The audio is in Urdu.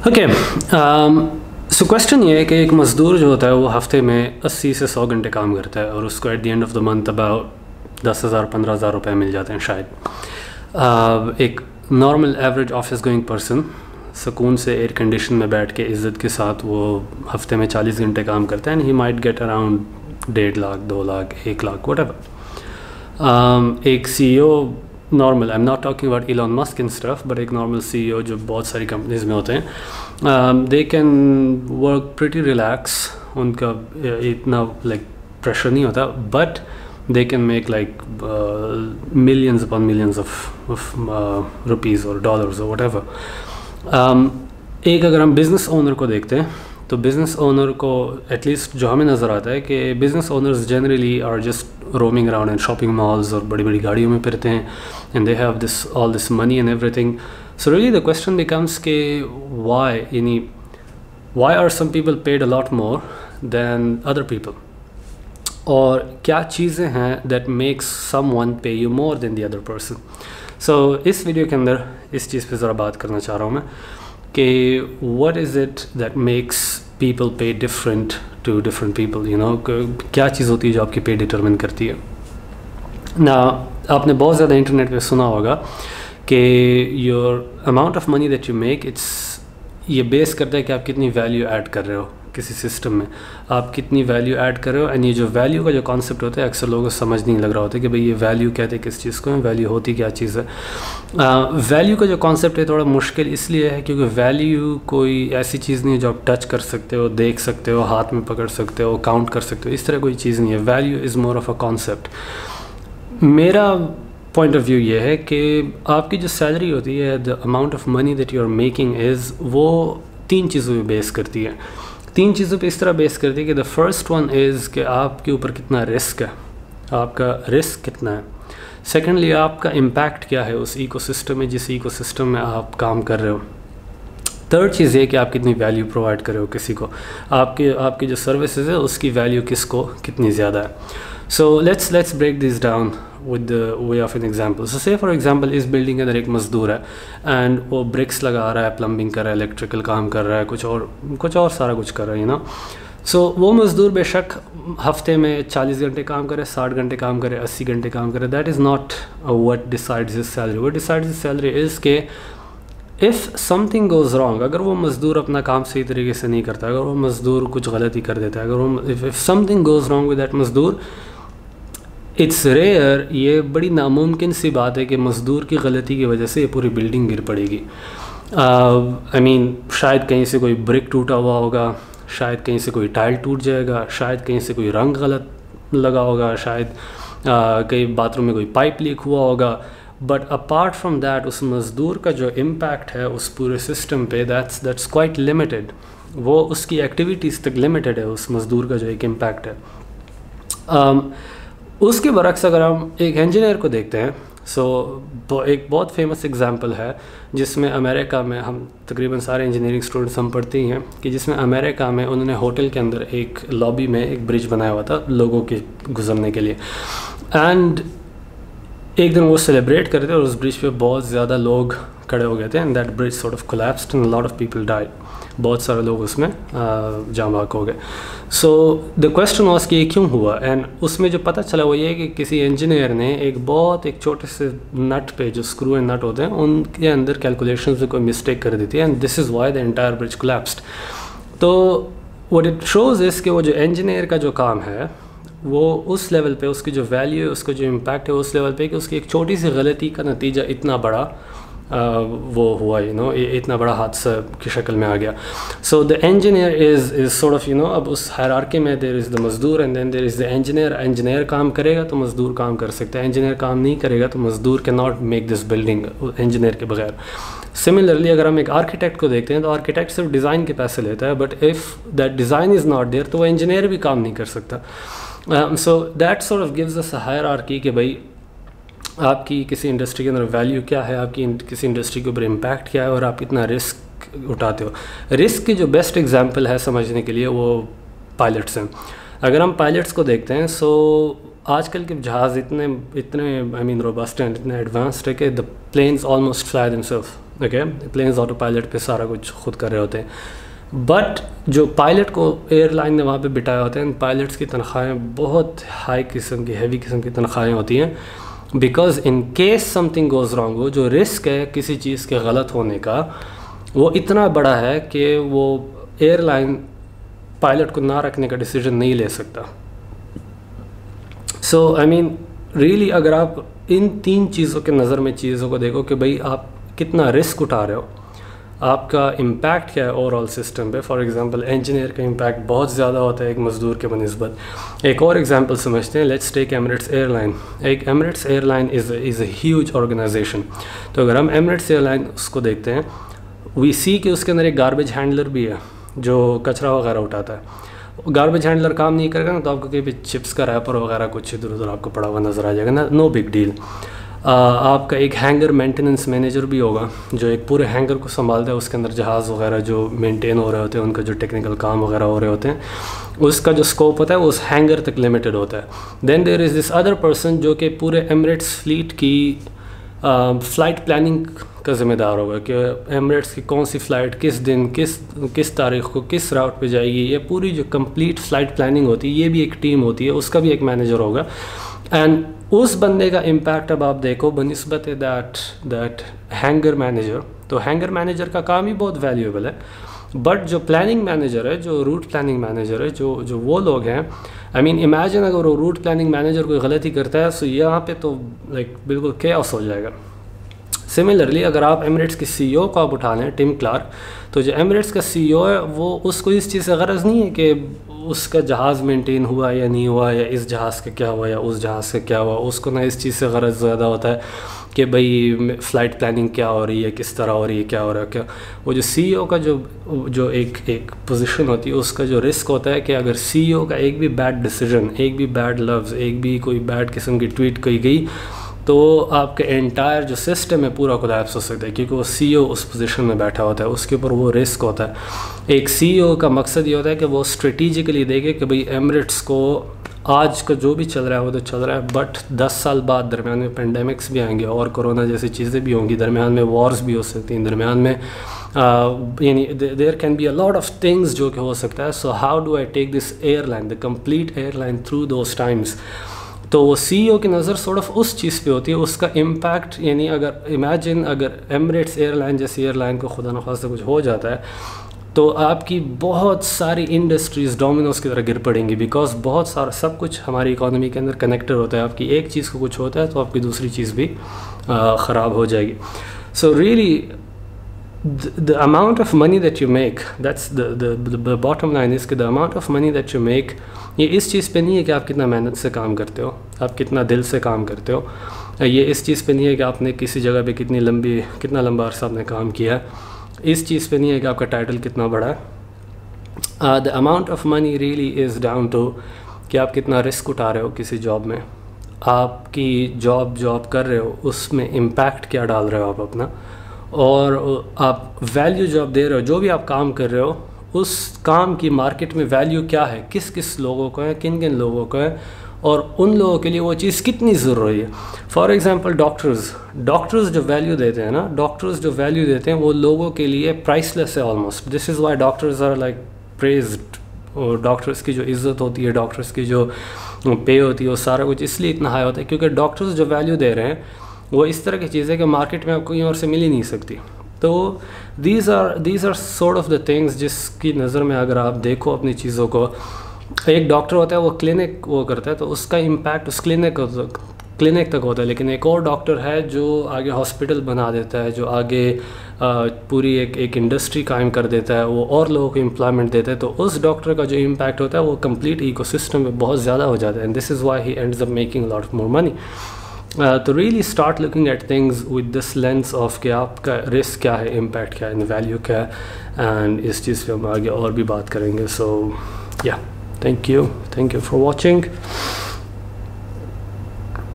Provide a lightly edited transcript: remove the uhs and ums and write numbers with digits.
اوکے سو کویشچن یہ ہے کہ ایک مزدور جو ہوتا ہے وہ ہفتے میں 80 سے 100 گھنٹے کام کرتا ہے اور اس کو at the end of the month about 10,000 15,000 روپے مل جاتے ہیں شاید. ایک normal average office going person سکون سے ایئر کنڈیشن میں بیٹھ کے عزت کے ساتھ وہ ہفتے میں 40 گھنٹے کام کرتا ہے and he might get around 1.5 lakh 2 lakh 1 lakh whatever. ایک CEO normal I'm not talking about Elon Musk and stuff but ایک نارمل سی او جو بہت ساری کمپنیز میں ہوتے ہیں they can work pretty relax. ان کا اتنا لائک پریشر نہیں ہوتا but they can make like millions upon millions of rupees اور ڈالرز اور وٹ ایور. ایک اگر ہم بزنس اونر کو دیکھتے ہیں تو بزنس اونر کو ایٹ لیسٹ جو ہمیں نظر آتا ہے کہ business owners generally are just roaming around in shopping malls اور بڑی بڑی گاڑیوں میں پھرتے ہیں and they have all this money and every thing. So really the question becomes کہ why are some people paid a lot more then other people, اور کیا چیزیں ہیں that makes some one pay you more than the other person. So اس ویڈیو کے اندر اس چیز پہ ذرا بات کرنا چاہ رہا ہوں میں کہ what is it that makes people pay different to different people, you know کیا چیز ہوتی ہے جو آپ کی پے ڈٹرمن کرتی ہے. نا آپ نے بہت زیادہ انٹرنیٹ پہ سنا ہوگا کہ your amount of money that you make یہ بیس کرتا ہے کہ آپ کتنی ویلیو ایڈ کر رہے ہو کسی سسٹم میں, آپ کتنی ویلیو ایڈ کر رہے ہو. اینڈ یہ جو ویلیو کا جو کانسیپٹ ہوتا ہے اکثر لوگوں کو سمجھ نہیں لگ رہا ہوتا کہ بھئی یہ ویلیو کہتے ہیں کس چیز کو, ویلیو ہوتی کیا چیز ہے. ویلیو کا جو کانسیپٹ ہے تھوڑا مشکل اس لیے ہے کیونکہ ویلیو کوئی ایسی چیز نہیں ہے جو آپ ٹچ کر سکتے ہو, دیکھ سکتے ہو, ہاتھ میں پکڑ سکتے ہو, کاؤنٹ کر سکتے ہو, اس طرح کوئی چیز نہیں ہے. Value is more of a concept. میرا پوائنٹ آف ویو یہ ہے کہ آپ کی جو سیلری ہوتی ہے the amount of money that you are making is وہ 3 چیزوں پہ بیس کرتی ہے. 3 چیزوں پہ اس طرح بیس کرتی ہے کہ دا فرسٹ ون از کہ آپ کے اوپر کتنا رسک ہے, آپ کا رسک کتنا ہے. سیکنڈلی آپ کا امپیکٹ کیا ہے اس ایکو سسٹم میں جس ایکو سسٹم میں آپ کام کر رہے ہو. تھرڈ چیز یہ کہ آپ کتنی ویلیو پرووائڈ کر رہے ہو کسی کو, آپ کی جو سروسز ہے اس کی ویلیو کس کو کتنی زیادہ ہے. So let's break this down with the way of an example. So say for example us building کے اندر ایک مزدور ہے اینڈ وہ برکس لگا رہا ہے, پلمبنگ کر رہا ہے, الیکٹریکل کام کر رہا ہے, کچھ اور سارا کچھ کر رہا ہے یو نو. سو وہ مزدور بے شک ہفتے میں 40 گھنٹے کام کرے, 60 گھنٹے کام کرے, 80 گھنٹے کام کرے. That is not what decides his salary. What decides his salary is کہ if something goes wrong, اگر وہ مزدور اپنا کام صحیح طریقے سے نہیں کرتا, اگر وہ مزدور کچھ غلطی کر دیتا ہے, اگر وہ if something goes wrong with that مزدور, اٹس ریئر, یہ بڑی ناممکن سی بات ہے کہ مزدور کی غلطی کی وجہ سے یہ پوری بلڈنگ گر پڑے گی. آئی مین شاید کہیں سے کوئی برک ٹوٹا ہوا ہوگا, شاید کہیں سے کوئی ٹائل ٹوٹ جائے گا, شاید کہیں سے کوئی رنگ غلط لگا ہوگا, شاید کہیں باتھ روم میں کوئی پائپ لیک ہوا ہوگا. بٹ اپارٹ فرام دیٹ اس مزدور کا جو امپیکٹ ہے اس پورے سسٹم پہ دیٹس کوائٹ لمیٹیڈ. وہ اس کی ایکٹیویٹیز تک لمیٹیڈ ہے اس مزدور کا جو ایک امپیکٹ ہے. اس کے برعکس اگر ہم ایک انجینئر کو دیکھتے ہیں, سو ایک بہت فیمس ایگزامپل ہے جس میں امریکہ میں ہم تقریباً سارے انجینئرنگ اسٹوڈنٹس ہم پڑھتے ہی ہیں کہ جس میں امریکہ میں انہوں نے ہوٹل کے اندر ایک لابی میں ایک برج بنایا ہوا تھا لوگوں کے گزرنے کے لیے. اینڈ ایک دن وہ سیلیبریٹ کر رہے تھے اور اس برج پہ بہت زیادہ لوگ کھڑے ہو گئے تھے and that bridge sort of collapsed and lot of people died. بہت سارے لوگ اس میں جاں بحق ہو گئے. سو دا کویشچن واز کہ یہ کیوں ہوا, اینڈ اس میں جو پتہ چلا وہ یہ ہے کہ کسی انجینئر نے ایک چھوٹے سے نٹ پہ جو اسکرو اینڈ نٹ ہوتے ہیں ان کے اندر کیلکولیشنز میں کوئی مسٹیک کر دی تھی and this is why the entire bridge collapsed. تو واٹ اٹ شوز از کہ وہ جو انجینئر کا جو کام ہے وہ اس لیول پہ اس کی جو ویلیو ہے, اس کا جو امپیکٹ ہے اس لیول پہ کہ اس کی ایک چھوٹی سی غلطی کا نتیجہ اتنا بڑا وہ ہوا, یو نو اتنا بڑا حادثہ کی شکل میں آ گیا. So the engineer is sort of you know, اب اس ہائرارکی میں دیر از دا مزدور and then there is the engineer. Engineer کام کرے گا تو مزدور کام کر سکتا ہے, انجینئر کام نہیں کرے گا تو مزدور can not make this building engineer کے بغیر. سملرلی اگر ہم ایک آرکیٹیکٹ کو دیکھتے ہیں تو آرکیٹیکٹ صرف ڈیزائن کے پیسے لیتا ہے, but if that design is not there تو وہ انجینئر بھی کام نہیں کر سکتا. So that sort of gives us hierarchy کہ بھائی آپ کی کسی انڈسٹری کے اندر ویلیو کیا ہے, آپ کی کسی انڈسٹری کے اوپر امپیکٹ کیا ہے, اور آپ کتنا رسک اٹھاتے ہو. رسک کی جو بیسٹ ایگزامپل ہے سمجھنے کے لیے وہ پائلٹس ہیں. اگر ہم پائلٹس کو دیکھتے ہیں سو آج کل کے جہاز اتنے آئی مین روبسٹ ہیں, اتنے ایڈوانسڈ ہے کہ the planes almost fly themselves. Okay planes autopilot پہ سارا کچھ خود کر رہے ہوتے ہیں. بٹ جو پائلٹ کو ایئر لائن نے وہاں پہ بٹایا ہوتا ہے, ان پائلٹس کی تنخواہیں بہت ہائی قسم کی ہیوی قسم کی تنخواہیں ہوتی ہیں, because in case something goes wrong ہو, جو رسک ہے کسی چیز کے غلط ہونے کا وہ اتنا بڑا ہے کہ وہ ایئر لائن پائلٹ کو نہ رکھنے کا ڈیسیجن نہیں لے سکتا. سو آئی مین ریئلی اگر آپ ان 3 چیزوں کے نظر میں چیزوں کو دیکھو کہ بھئی آپ کتنا رسک اٹھا رہے ہو, آپ کا امپیکٹ کیا ہے اوور آل سسٹم پہ. فار ایگزامپل انجینئر کا امپیکٹ بہت زیادہ ہوتا ہے ایک مزدور کے بنسبت. ایک اور ایگزامپل سمجھتے ہیں, let's take Emirates airline. ایک Emirates airline is a huge organisation. تو اگر ہم ایمریٹس ایئر لائن اس کو دیکھتے ہیں, وی سی کہ اس کے اندر ایک گاربیج ہینڈلر بھی ہے جو کچرا وغیرہ اٹھاتا ہے. گاربیج ہینڈلر کام نہیں کرے گا نا تو آپ کو کہیں پہ چپس کا ریپر وغیرہ کچھ ادھر ادھر آپ کو پڑا ہوا نظر آ جائے گا نا, نو بگ ڈیل. آپ کا ایک ہینگر مینٹیننس مینیجر بھی ہوگا جو ایک پورے ہینگر کو سنبھالتا ہے, اس کے اندر جہاز وغیرہ جو مینٹین ہو رہے ہوتے ہیں, ان کا جو ٹیکنیکل کام وغیرہ ہو رہے ہوتے ہیں, اس کا جو اسکوپ ہوتا ہے وہ اس ہینگر تک لمیٹڈ ہوتا ہے. دین there is this other person جو کہ پورے ایمریٹس فلیٹ کی فلائٹ پلاننگ کا ذمہ دار ہوگا کہ ایمریٹس کی کون سی فلائٹ کس دن کس تاریخ کو کس راؤٹ پہ جائے گی. یہ پوری جو کمپلیٹ فلائٹ پلاننگ ہوتی ہے یہ بھی ایک ٹیم ہوتی ہے, اس کا بھی ایک مینیجر ہوگا. اینڈ اس بندے کا امپیکٹ اب آپ دیکھو بنسبت دیٹ ہینگر مینیجر. تو ہینگر مینیجر کا کام ہی بہت ویلیوبل ہے, بٹ جو پلاننگ مینیجر ہے, جو روٹ پلاننگ مینیجر ہے, جو وہ لوگ ہیں, آئی مین امیجن اگر وہ روٹ پلاننگ مینیجر کوئی غلطی کرتا ہے تو یہاں پہ تو لائک بالکل کیاس ہو جائے گا. سملرلی اگر آپ ایمریٹس کی سی ای او کو آپ اٹھا لیں, ٹم کلارک, تو جو ایمریٹس کا سی ای او ہے وہ اس کو اس چیز سے غرض نہیں ہے کہ اس کا جہاز مینٹین ہوا یا نہیں ہوا, یا اس جہاز کا کیا ہوا یا اس جہاز کا کیا ہوا. اس کو نہ اس چیز سے غرض زیادہ ہوتا ہے کہ بھئی فلائٹ پلاننگ کیا ہو رہی ہے, کس طرح ہو رہی ہے, کیا ہو رہا ہے. کیا وہ جو سی ای او کا جو ایک پوزیشن ہوتی ہے, اس کا جو رسک ہوتا ہے کہ اگر سی ای او کا ایک بھی بیڈ ڈیسیجن, ایک بھی بیڈ لفظ, ایک بھی کوئی بیڈ قسم کی ٹویٹ کی گئی تو آپ کا انٹائر جو سسٹم ہے پورا کولیپس ہو سکتا ہے, کیونکہ وہ سی ای او اس پوزیشن میں بیٹھا ہوتا ہے, اس کے اوپر وہ رسک ہوتا ہے. ایک سی ای او کا مقصد یہ ہوتا ہے کہ وہ اسٹریٹجیکلی دیکھے کہ بھئی ایمریٹس کو آج کا جو بھی چل رہا ہے وہ تو چل رہا ہے, بٹ 10 سال بعد درمیان میں پینڈیمکس بھی آئیں گے اور کورونا جیسی چیزیں بھی ہوں گی, درمیان میں وارز بھی ہو سکتی ہیں, درمیان میں یعنی there can be a lot of things جو کہ ہو سکتا ہے. So how do I take this airline, the complete airline through those times. تو وہ سی ای او کی نظر سورٹ آف اس چیز پہ ہوتی ہے, اس کا امپیکٹ. یعنی اگر امیجن اگر ایمریٹس ایئر لائن جیسی ایئر لائن کو خدا نخواستہ کچھ ہو جاتا ہے تو آپ کی بہت ساری انڈسٹریز ڈومینوز کی طرح گر پڑیں گی, بیکاز بہت سارا سب کچھ ہماری اکانومی کے اندر کنیکٹڈ ہوتا ہے. آپ کی ایک چیز کو کچھ ہوتا ہے تو آپ کی دوسری چیز بھی خراب ہو جائے گی. So really the amount of money that you make, that's the bottom line is کہ the amount of money that you make یہ اس چیز پہ نہیں ہے کہ آپ کتنا محنت سے کام کرتے ہو, آپ کتنا دل سے کام کرتے ہو. یہ اس چیز پہ نہیں ہے کہ آپ نے کسی جگہ پہ کتنا لمبا عرصہ آپ نے کام کیا ہے. اس چیز پہ نہیں ہے کہ آپ کا ٹائٹل کتنا بڑا ہے. the amount of money really is down to کہ آپ کتنا رسک اٹھا رہے ہو کسی جاب میں, آپ کی جاب کر رہے ہو اس میں امپیکٹ کیا ڈال رہے ہو آپ اپنا, اور آپ ویلیو جو آپ دے رہے ہو, جو بھی آپ کام کر رہے ہو اس کام کی مارکیٹ میں ویلیو کیا ہے, کس لوگوں کو ہے, کن لوگوں کو ہے, اور ان لوگوں کے لیے وہ چیز کتنی ضروری ہے. فار ایگزامپل ڈاکٹرز جو ویلیو دیتے ہیں نا, ڈاکٹرز جو ویلیو دیتے ہیں وہ لوگوں کے لیے پرائس لیس ہے almost. This is why doctors are like praised, اور ڈاکٹرز کی جو عزت ہوتی ہے, ڈاکٹرز کی جو پے ہوتی ہے, وہ سارا کچھ اس لیے اتنا ہائی ہوتا ہے کیونکہ ڈاکٹرز جو ویلیو دے رہے ہیں وہ اس طرح کی چیز ہے کہ مارکیٹ میں آپ کو کہیں اور سے مل ہی نہیں سکتی. تو these are sort of the things جس کی نظر میں اگر آپ دیکھو اپنی چیزوں کو. ایک ڈاکٹر ہوتا ہے وہ کلینک وہ کرتا ہے تو اس کا امپیکٹ اس کلینک تک ہوتا ہے, لیکن ایک اور ڈاکٹر ہے جو آگے ہاسپٹل بنا دیتا ہے, جو آگے پوری ایک انڈسٹری قائم کر دیتا ہے, وہ اور لوگوں کو امپلائمنٹ دیتا ہے. تو اس ڈاکٹر کا جو امپیکٹ ہوتا ہے وہ کمپلیٹ ایکو سسٹم میں بہت زیادہ ہو جاتا ہے, and this is why he ends up making lot of more money. تو really start looking at things with this lens of کہ آپ کا رسک کیا ہے, امپیکٹ کیا ہے, ویلیو کیا ہے, اینڈ اس چیز پہ ہم آگے اور بھی بات کریں گے. سو یا تھینک یو فار واچنگ.